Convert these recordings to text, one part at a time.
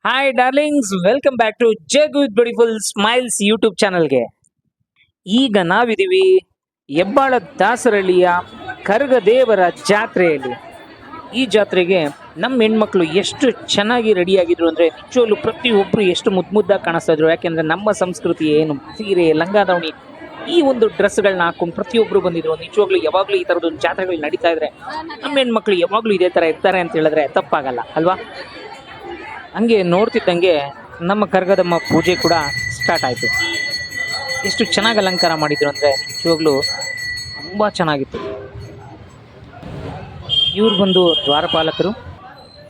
Hi darlings, welcome back to jug with beautiful smiles YouTube ಚಾನಲ್ಗೆ. ಈಗ ನಾವಿದ್ದೀವಿ ಹೆಬ್ಬಾಳ ದಾಸರಳ್ಳಿಯ ಕರಗದೇವರ ಜಾತ್ರೆಯಲ್ಲಿ. ಈ ಜಾತ್ರೆಗೆ ನಮ್ಮ ಹೆಣ್ಮಕ್ಳು ಎಷ್ಟು ಚೆನ್ನಾಗಿ ರೆಡಿಯಾಗಿದ್ರು ಅಂದರೆ ನಿಜವಾಗ್ಲೂ ಪ್ರತಿಯೊಬ್ಬರು ಎಷ್ಟು ಮುದ್ದಾಗಿ ಕಾಣಿಸ್ತಾ ಇದ್ರು. ಯಾಕೆಂದರೆ ನಮ್ಮ ಸಂಸ್ಕೃತಿ ಏನು ಸೀರೆ ಲಂಗ ದಾವಣಿ ಈ ಒಂದು ಡ್ರೆಸ್ಗಳನ್ನ ಹಾಕೊಂಡು ಪ್ರತಿಯೊಬ್ಬರು ಬಂದಿದ್ರು. ನಿಜವಾಗ್ಲೂ ಯಾವಾಗಲೂ ಈ ಥರದೊಂದು ಜಾತ್ರೆಗಳು ನಡೀತಾ ಇದ್ರೆ ನಮ್ಮ ಹೆಣ್ಮಕ್ಳು ಯಾವಾಗಲೂ ಇದೇ ಥರ ಇರ್ತಾರೆ ಅಂತ ಹೇಳಿದ್ರೆ ತಪ್ಪಾಗಲ್ಲ ಅಲ್ವಾ. ಹಂಗೆ ನೋಡ್ತಿದ್ದಂಗೆ ನಮ್ಮ ಕರಗದಮ್ಮ ಪೂಜೆ ಕೂಡ ಸ್ಟಾರ್ಟ್ ಆಯಿತು. ಎಷ್ಟು ಚೆನ್ನಾಗಿ ಅಲಂಕಾರ ಮಾಡಿದ್ರು ಅಂದರೆ ನಿಜವಾಗ್ಲೂ ತುಂಬ ಚೆನ್ನಾಗಿತ್ತು. ಇವ್ರು ಬಂದು ದ್ವಾರಪಾಲಕರು.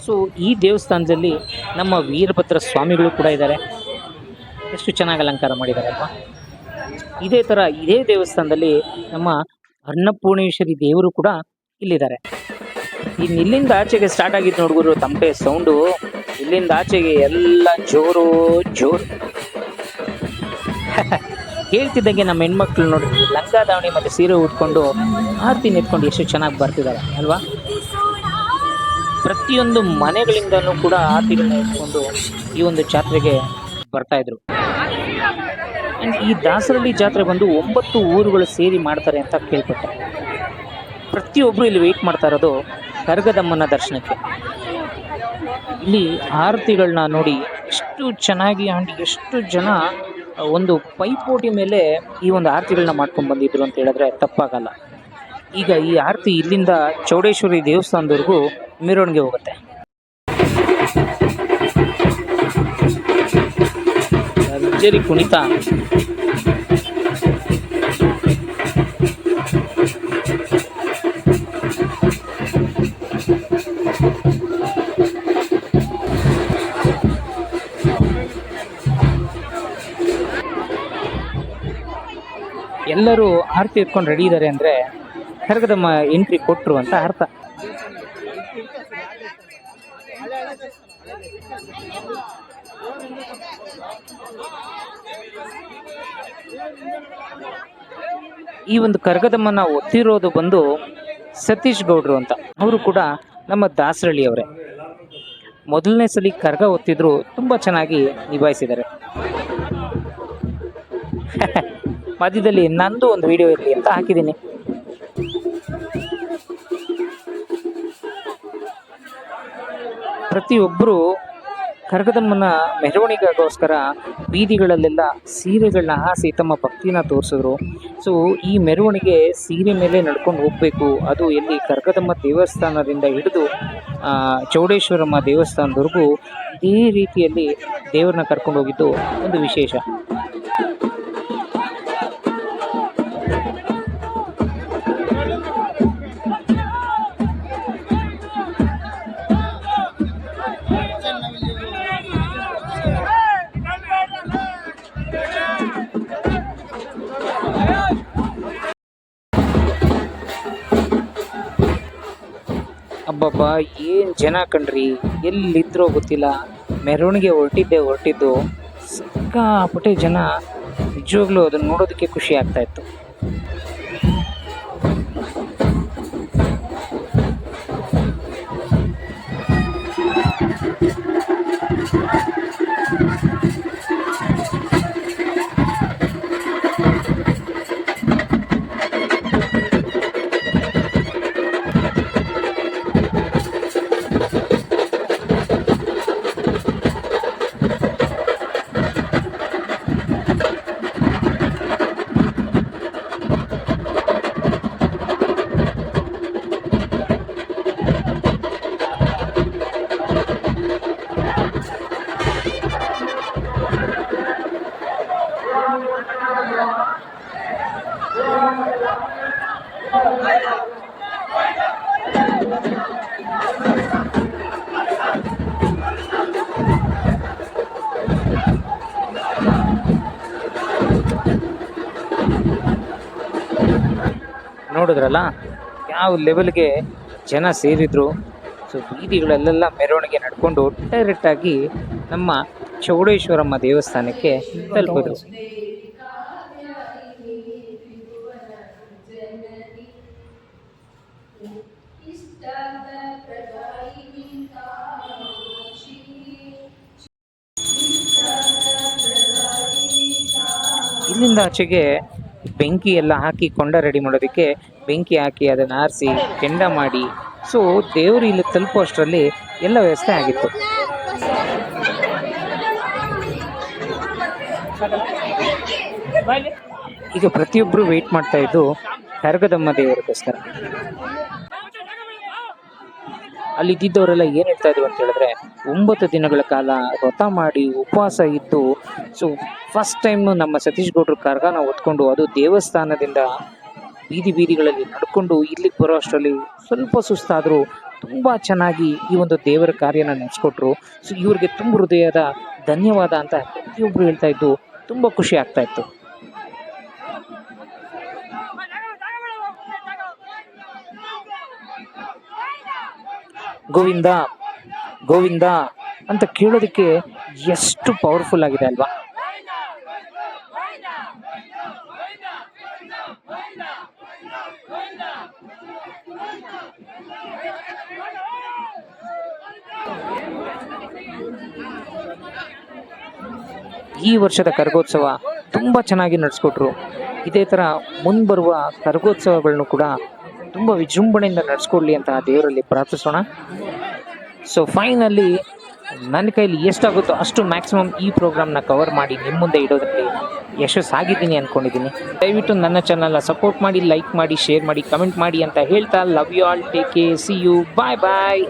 ಸೊ ಈ ದೇವಸ್ಥಾನದಲ್ಲಿ ನಮ್ಮ ವೀರಭದ್ರ ಸ್ವಾಮಿಗಳು ಕೂಡ ಇದ್ದಾರೆ. ಎಷ್ಟು ಚೆನ್ನಾಗಿ ಅಲಂಕಾರ ಮಾಡಿದ್ದಾರೆ ಅಲ್ವಾ. ಇದೇ ದೇವಸ್ಥಾನದಲ್ಲಿ ನಮ್ಮ ಅನ್ನಪೂರ್ಣೇಶ್ವರಿ ದೇವರು ಕೂಡ ಇಲ್ಲಿದ್ದಾರೆ. ಇಲ್ಲಿಂದ ಆಚೆಗೆ ಸ್ಟಾರ್ಟ್ ಆಗಿದ್ದು ನೋಡ್ಗುರು ತಮಟೆ ಸೌಂಡು. ಇಲ್ಲಿಂದ ಆಚೆಗೆ ಎಲ್ಲ ಜೋರು ಜೋರು. ಹೇಳ್ತಿದ್ದಂಗೆ ನಮ್ಮ ಹೆಣ್ಮಕ್ಳು ನೋಡಿ ಲಂಗ ದಾವಣಿ ಮತ್ತು ಸೀರೆ ಉಟ್ಕೊಂಡು ಆರತಿ ನಿಂತ್ಕೊಂಡು ಎಷ್ಟು ಚೆನ್ನಾಗಿ ಬರ್ತಿದ್ದಾರೆ ಅಲ್ವಾ. ಪ್ರತಿಯೊಂದು ಮನೆಗಳಿಂದನೂ ಕೂಡ ಆರತಿಗಳನ್ನ ಇಟ್ಕೊಂಡು ಈ ಒಂದು ಜಾತ್ರೆಗೆ ಬರ್ತಾ ಇದ್ರು. ಆ್ಯಂಡ್ ಈ ದಾಸರಳ್ಳಿ ಜಾತ್ರೆ ಬಂದು 9 ಊರುಗಳು ಸೇರಿ ಮಾಡ್ತಾರೆ ಅಂತ ಕೇಳ್ಪಟ್ಟೆ. ಪ್ರತಿಯೊಬ್ಬರು ಇಲ್ಲಿ ವೆಯ್ಟ್ ಮಾಡ್ತಾ ಇರೋದು ಕರಗದಮ್ಮನ ದರ್ಶನಕ್ಕೆ. ಇಲ್ಲಿ ಆರತಿಗಳನ್ನ ನೋಡಿ ಎಷ್ಟು ಚೆನ್ನಾಗಿ ಆ್ಯಂಡ್ ಎಷ್ಟು ಜನ ಒಂದು ಪೈಪೋಟಿ ಮೇಲೆ ಈ ಒಂದು ಆರತಿಗಳನ್ನ ಮಾಡ್ಕೊಂಡು ಬಂದಿದ್ರು ಅಂತ ಹೇಳಿದ್ರೆ ತಪ್ಪಾಗಲ್ಲ. ಈಗ ಈ ಆರತಿ ಇಲ್ಲಿಂದ ಚೌಡೇಶ್ವರಿ ದೇವಸ್ಥಾನದವರೆಗೂ ಮೆರವಣಿಗೆ ಹೋಗುತ್ತೆ. ಭರ್ಜರಿ ಕುಣಿತ. ಎಲ್ಲರೂ ಆರತಿ ಎತ್ಕೊಂಡು ರೆಡಿ ಇದ್ದಾರೆ ಅಂದರೆ ಕರಗದಮ್ಮ ಎಂಟ್ರಿ ಕೊಟ್ಟರು ಅಂತ ಅರ್ಥ. ಈ ಒಂದು ಕರಗದಮ್ಮನ ಒತ್ತಿರೋದು ಬಂದು ಸತೀಶ್ ಗೌಡ್ರು ಅಂತ. ಅವರು ಕೂಡ ನಮ್ಮ ದಾಸರಳ್ಳಿಯವರೇ. ಮೊದಲನೇ ಸಲ ಕರಗ ಒತ್ತಿದ್ರು ತುಂಬ ಚೆನ್ನಾಗಿ ನಿಭಾಯಿಸಿದ್ದಾರೆ. ಮಧ್ಯದಲ್ಲಿ ನಂದು ಒಂದು ವಿಡಿಯೋ ಇರಲಿ ಅಂತ ಹಾಕಿದ್ದೀನಿ. ಪ್ರತಿಯೊಬ್ಬರು ಕರಗದಮ್ಮನ ಮೆರವಣಿಗೆಗೋಸ್ಕರ ಬೀದಿಗಳಲ್ಲೆಲ್ಲ ಸೀರೆಗಳನ್ನ ಹಾಸಿ ತಮ್ಮ ಭಕ್ತಿನ ತೋರಿಸಿದ್ರು. ಸೊ ಈ ಮೆರವಣಿಗೆ ಸೀರೆ ಮೇಲೆ ನಡ್ಕೊಂಡು ಹೋಗಬೇಕು. ಅದು ಎಲ್ಲಿ ಕರಗದಮ್ಮ ದೇವಸ್ಥಾನದಿಂದ ಹಿಡಿದು ಚೌಡೇಶ್ವರಮ್ಮ ದೇವಸ್ಥಾನದವರೆಗೂ ಇದೇ ರೀತಿಯಲ್ಲಿ ದೇವ್ರನ್ನ ಕರ್ಕೊಂಡು ಹೋಗಿದ್ದು ಒಂದು ವಿಶೇಷ. ಅಬ್ಬಬ್ಬಾ ಏನು ಜನ ಕಣ್ರಿ, ಎಲ್ಲಿದ್ರೋ ಗೊತ್ತಿಲ್ಲ. ಮೆರವಣಿಗೆ ಹೊರಟಿದ್ದು ಸಿಕ್ಕಾಪಟ್ಟೆ ಜನ. ನಿಜವಾಗ್ಲೂ ಅದನ್ನು ನೋಡೋದಕ್ಕೆ ಖುಷಿ ಆಗ್ತಾ ಇತ್ತು. ನೋಡಿದ್ರಲ್ಲ ಯಾವ ಲೆವೆಲ್ಗೆ ಜನ ಸೇರಿದ್ರು. ಸೊ ಬೀದಿಗಳಲ್ಲೆಲ್ಲ ಮೆರವಣಿಗೆ ನಡ್ಕೊಂಡು ಡೈರೆಕ್ಟಾಗಿ ನಮ್ಮ ಚೌಡೇಶ್ವರಮ್ಮ ದೇವಸ್ಥಾನಕ್ಕೆ ತಲುಪಿದ್ರು. ಇಲ್ಲಿಂದ ಆಚೆಗೆ ಬೆಂಕಿ ಎಲ್ಲ ಹಾಕಿ ಕೊಂಡ ರೆಡಿ ಮಾಡೋದಕ್ಕೆ ಬೆಂಕಿ ಹಾಕಿ ಅದನ್ನು ಆರಿಸಿ ಕೆಂಡ ಮಾಡಿ, ಸೊ ದೇವರು ಇಲ್ಲಿ ತಲುಪುವಷ್ಟರಲ್ಲಿ ಎಲ್ಲ ವ್ಯವಸ್ಥೆ ಆಗಿತ್ತು. ಈಗ ಪ್ರತಿಯೊಬ್ಬರು ವೆಯ್ಟ್ ಮಾಡ್ತಾ ಇದ್ದು ಕರಗದಮ್ಮ ದೇವರಿಗೋಸ್ಕರ. ಅಲ್ಲಿದ್ದವರೆಲ್ಲ ಏನು ಹೇಳ್ತಾ ಇದ್ರು ಅಂತ ಹೇಳಿದ್ರೆ, 9 ದಿನಗಳ ಕಾಲ ವ್ರತ ಮಾಡಿ ಉಪವಾಸ ಇದ್ದು, ಸೊ ಫಸ್ಟ್ ಟೈಮ್ ನಮ್ಮ ಸತೀಶ್ ಗೌಡ್ರು ಕರಗನ ಹೊತ್ಕೊಂಡು, ಅದು ದೇವಸ್ಥಾನದಿಂದ ಬೀದಿಗಳಲ್ಲಿ ನಡ್ಕೊಂಡು ಇಲ್ಲಿಗೆ ಬರೋ ಅಷ್ಟರಲ್ಲಿ ಸ್ವಲ್ಪ ಸುಸ್ತಾದರೂ ತುಂಬ ಚೆನ್ನಾಗಿ ಈ ಒಂದು ದೇವರ ಕಾರ್ಯನ ನಡೆಸ್ಕೊಟ್ರು. ಸೊ ಇವ್ರಿಗೆ ತುಂಬ ಹೃದಯದ ಧನ್ಯವಾದ ಅಂತ ಪ್ರತಿಯೊಬ್ಬರು ಹೇಳ್ತಾ ಇದ್ದು ತುಂಬ ಖುಷಿ ಆಗ್ತಾ ಇತ್ತು. ಗೋವಿಂದ ಗೋವಿಂದ ಅಂತ ಕೇಳೋದಕ್ಕೆ ಎಷ್ಟು ಪವರ್ಫುಲ್ ಆಗಿದೆ ಅಲ್ವಾ. ಈ ವರ್ಷದ ಕರಗೋತ್ಸವ ತುಂಬ ಚೆನ್ನಾಗಿ ನಡೆಸ್ಕೊಟ್ರು. ಇದೇ ಥರ ಮುಂಬರುವ ಕರಗೋತ್ಸವಗಳನ್ನು ಕೂಡ ತುಂಬ ವಿಜೃಂಭಣೆಯಿಂದ ನಡೆಸ್ಕೊಡ್ಲಿ ಅಂತ ದೇವರಲ್ಲಿ ಪ್ರಾರ್ಥಿಸೋಣ. ಸೊ ಫೈನಲಿ ನನ್ನ ಕೈಲಿ ಎಷ್ಟಾಗುತ್ತೋ ಅಷ್ಟು ಮ್ಯಾಕ್ಸಿಮಮ್ ಈ ಪ್ರೋಗ್ರಾಮ್ನ ಕವರ್ ಮಾಡಿ ನಿಮ್ಮ ಮುಂದೆ ಇಡೋದ್ರಲ್ಲಿ ಯಶಸ್ಸಾಗಿದ್ದೀನಿ ಅಂದ್ಕೊಂಡಿದ್ದೀನಿ. ದಯವಿಟ್ಟು ನನ್ನ ಚಾನಲ್ನ ಸಪೋರ್ಟ್ ಮಾಡಿ, ಲೈಕ್ ಮಾಡಿ, ಶೇರ್ ಮಾಡಿ, ಕಮೆಂಟ್ ಮಾಡಿ ಅಂತ ಹೇಳ್ತಾ, love you all, take care, see you, bye bye.